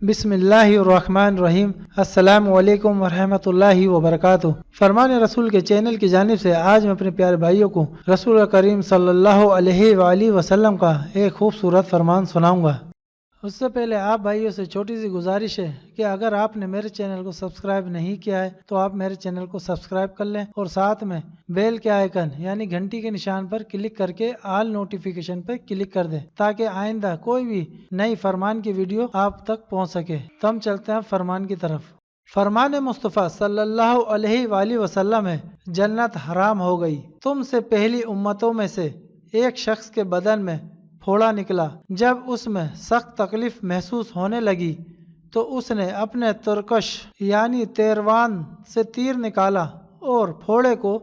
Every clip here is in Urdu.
بسم اللہ الرحمن الرحیم۔ السلام علیکم ورحمۃ اللہ وبرکاتہ۔ فرمان رسول کے چینل کی جانب سے آج میں اپنے پیارے بھائیوں کو رسول کریم صلی اللہ علیہ وآلہ وسلم کا ایک خوبصورت فرمان سناؤں گا۔ اس سے پہلے آپ بھائیوں سے چھوٹی سی گزارش ہے کہ اگر آپ نے میرے چینل کو سبسکرائب نہیں کیا ہے تو آپ میرے چینل کو سبسکرائب کر لیں اور ساتھ میں بیل کے آئیکن یعنی گھنٹی کے نشان پر کلک کر کے آل نوٹیفیکیشن پر کلک کر دیں تاکہ آئندہ کوئی بھی نئی فرمان کی ویڈیو آپ تک پہنچ سکے۔ تو ہم چلتے ہیں فرمان کی طرف۔ فرمان مصطفیٰ صلی اللہ علیہ وآلہ وسلم ہے، جنت حرام ہو گئی۔ تم سے پہلی امتوں میں سے ایک شخص کے بدن میں پھوڑا نکلا، جب اس میں سخت تکلیف محسوس ہونے لگی تو اس نے اپنے ترکش یعنی تیروان سے تیر نکالا اور پھوڑے کو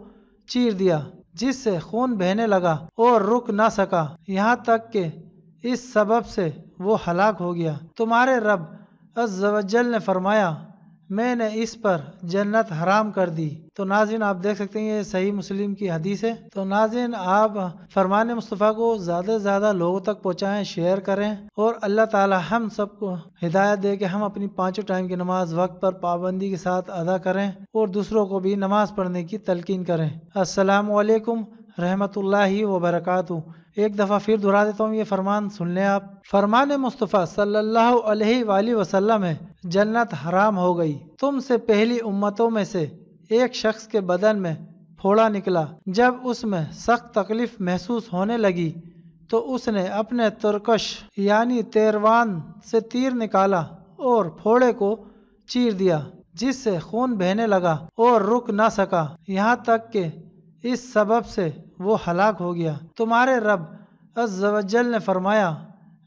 چیر دیا، جس سے خون بہنے لگا اور رک نہ سکا، یہاں تک کہ اس سبب سے وہ ہلاک ہو گیا۔ تمہارے رب عز و جل نے فرمایا، میں نے اس پر جنت حرام کر دی۔ تو ناظرین آپ دیکھ سکتے ہیں یہ صحیح مسلم کی حدیث ہے۔ تو ناظرین آپ فرمان مصطفیٰ کو زیادہ سے زیادہ لوگوں تک پہنچائیں، شیئر کریں اور اللہ تعالی ہم سب کو ہدایت دے کہ ہم اپنی پانچوں ٹائم کی نماز وقت پر پابندی کے ساتھ ادا کریں اور دوسروں کو بھی نماز پڑھنے کی تلقین کریں۔ السلام علیکم رحمۃ اللہ وبرکاتہ۔ ایک دفعہ پھر دہرا دیتا ہوں، یہ فرمان سن لیں آپ۔ فرمان مصطفیٰ صلی اللہ علیہ وآلہ وسلم ہے، جنت حرام ہو گئی۔ تم سے پہلی امتوں میں سے ایک شخص کے بدن میں پھوڑا نکلا، جب اس میں سخت تکلیف محسوس ہونے لگی تو اس نے اپنے ترکش یعنی تیروان سے تیر نکالا اور پھوڑے کو چیر دیا، جس سے خون بہنے لگا اور رک نہ سکا، یہاں تک کہ اس سبب سے وہ ہلاک ہو گیا۔ تمہارے رب عز و جل نے فرمایا،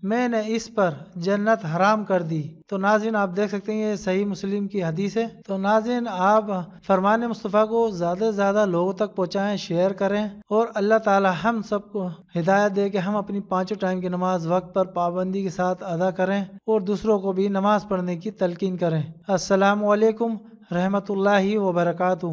میں نے اس پر جنت حرام کر دی۔ تو ناظرین آپ دیکھ سکتے ہیں یہ صحیح مسلم کی حدیث ہے۔ تو ناظرین آپ فرمان مصطفیٰ کو زیادہ سے زیادہ لوگوں تک پہنچائیں، شیئر کریں اور اللہ تعالی ہم سب کو ہدایت دے کہ ہم اپنی پانچوں ٹائم کی نماز وقت پر پابندی کے ساتھ ادا کریں اور دوسروں کو بھی نماز پڑھنے کی تلقین کریں۔ السلام علیکم رحمۃ اللہ وبرکاتہ۔